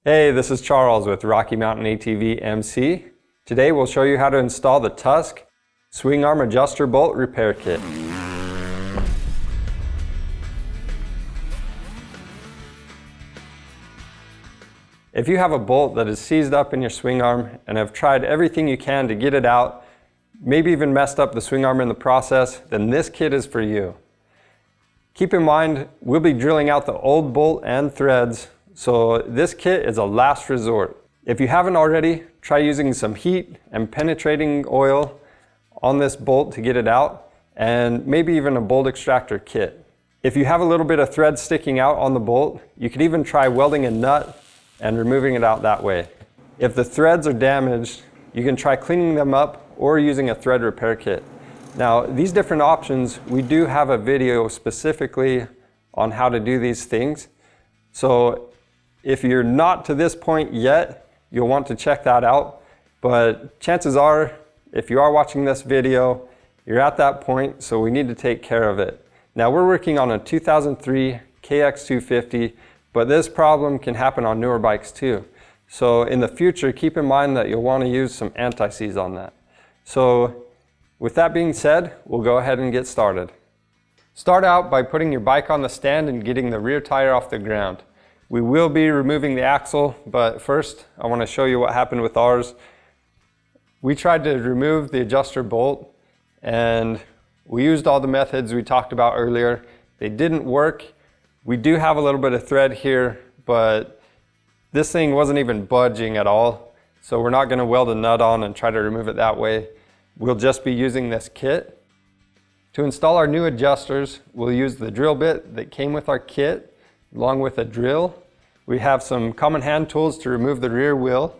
Hey, this is Charles with Rocky Mountain ATV MC. Today we'll show you how to install the Tusk swing arm adjuster bolt repair kit. If you have a bolt that is seized up in your swing arm and have tried everything you can to get it out, maybe even messed up the swing arm in the process, then this kit is for you. Keep in mind, we'll be drilling out the old bolt and threads, so this kit is a last resort. If you haven't already, try using some heat and penetrating oil on this bolt to get it out, and maybe even a bolt extractor kit. If you have a little bit of thread sticking out on the bolt, you could even try welding a nut and removing it out that way. If the threads are damaged, you can try cleaning them up or using a thread repair kit. Now, these different options, we do have a video specifically on how to do these things. So if you're not to this point yet, you'll want to check that out. But chances are, if you are watching this video, you're at that point, so we need to take care of it. Now, we're working on a 2003 KX250, but this problem can happen on newer bikes too. So in the future, keep in mind that you'll want to use some anti-seize on that. So with that being said, we'll go ahead and get started. Start out by putting your bike on the stand and getting the rear tire off the ground. We will be removing the axle, but first I want to show you what happened with ours. We tried to remove the adjuster bolt and we used all the methods we talked about earlier. They didn't work. We do have a little bit of thread here, but this thing wasn't even budging at all. So we're not going to weld a nut on and try to remove it that way. We'll just be using this kit. To install our new adjusters, we'll use the drill bit that came with our kit along with a drill. We have some common hand tools to remove the rear wheel,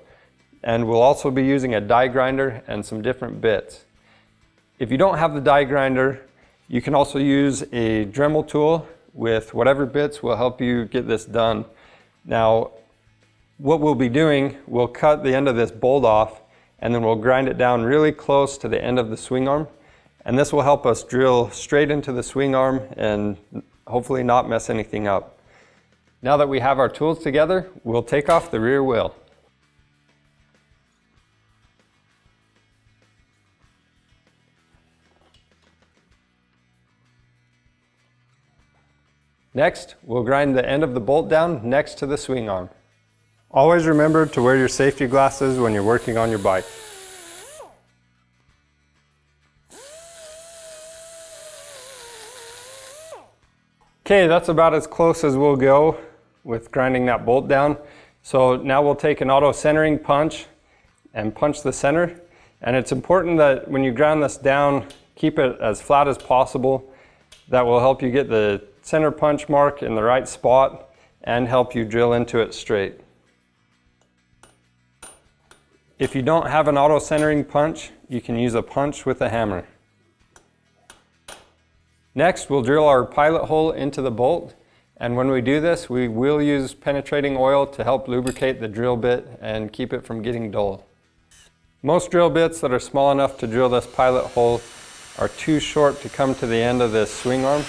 and we'll also be using a die grinder and some different bits. If you don't have the die grinder, you can also use a Dremel tool with whatever bits will help you get this done. Now, what we'll be doing, we'll cut the end of this bolt off and then we'll grind it down really close to the end of the swing arm. And this will help us drill straight into the swing arm and hopefully not mess anything up. Now that we have our tools together, we'll take off the rear wheel. Next, we'll grind the end of the bolt down next to the swing arm. Always remember to wear your safety glasses when you're working on your bike. Okay, that's about as close as we'll go with grinding that bolt down. So now we'll take an auto centering punch and punch the center. And it's important that when you grind this down, keep it as flat as possible. That will help you get the center punch mark in the right spot and help you drill into it straight. If you don't have an auto centering punch, you can use a punch with a hammer. Next, we'll drill our pilot hole into the bolt, and when we do this, we will use penetrating oil to help lubricate the drill bit and keep it from getting dull. Most drill bits that are small enough to drill this pilot hole are too short to come to the end of this swing arm,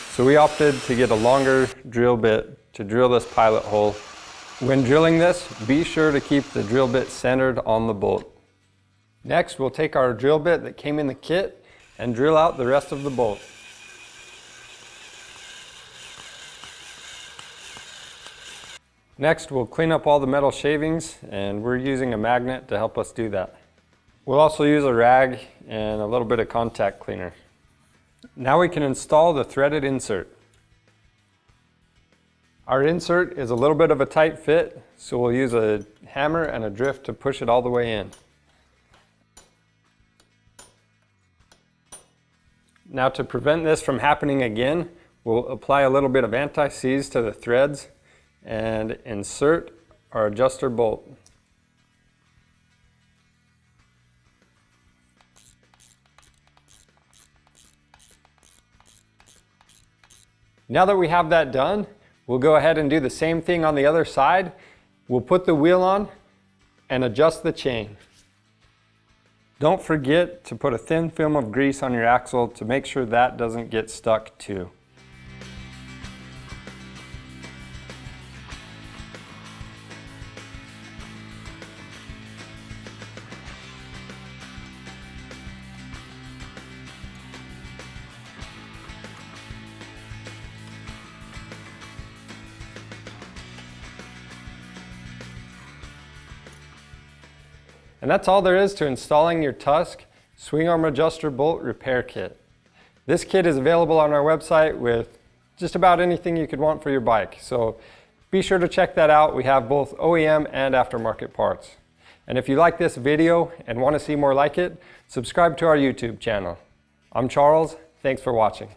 so we opted to get a longer drill bit to drill this pilot hole. When drilling this, be sure to keep the drill bit centered on the bolt. Next, we'll take our drill bit that came in the kit and drill out the rest of the bolt. Next, we'll clean up all the metal shavings, and we're using a magnet to help us do that. We'll also use a rag and a little bit of contact cleaner. Now we can install the threaded insert. Our insert is a little bit of a tight fit, so we'll use a hammer and a drift to push it all the way in. Now, to prevent this from happening again, we'll apply a little bit of anti-seize to the threads and insert our adjuster bolt. Now that we have that done, we'll go ahead and do the same thing on the other side. We'll put the wheel on and adjust the chain. Don't forget to put a thin film of grease on your axle to make sure that doesn't get stuck too. And that's all there is to installing your Tusk swing arm adjuster bolt repair kit. This kit is available on our website with just about anything you could want for your bike. So be sure to check that out. We have both OEM and aftermarket parts. And if you like this video and want to see more like it, subscribe to our YouTube channel. I'm Charles. Thanks for watching.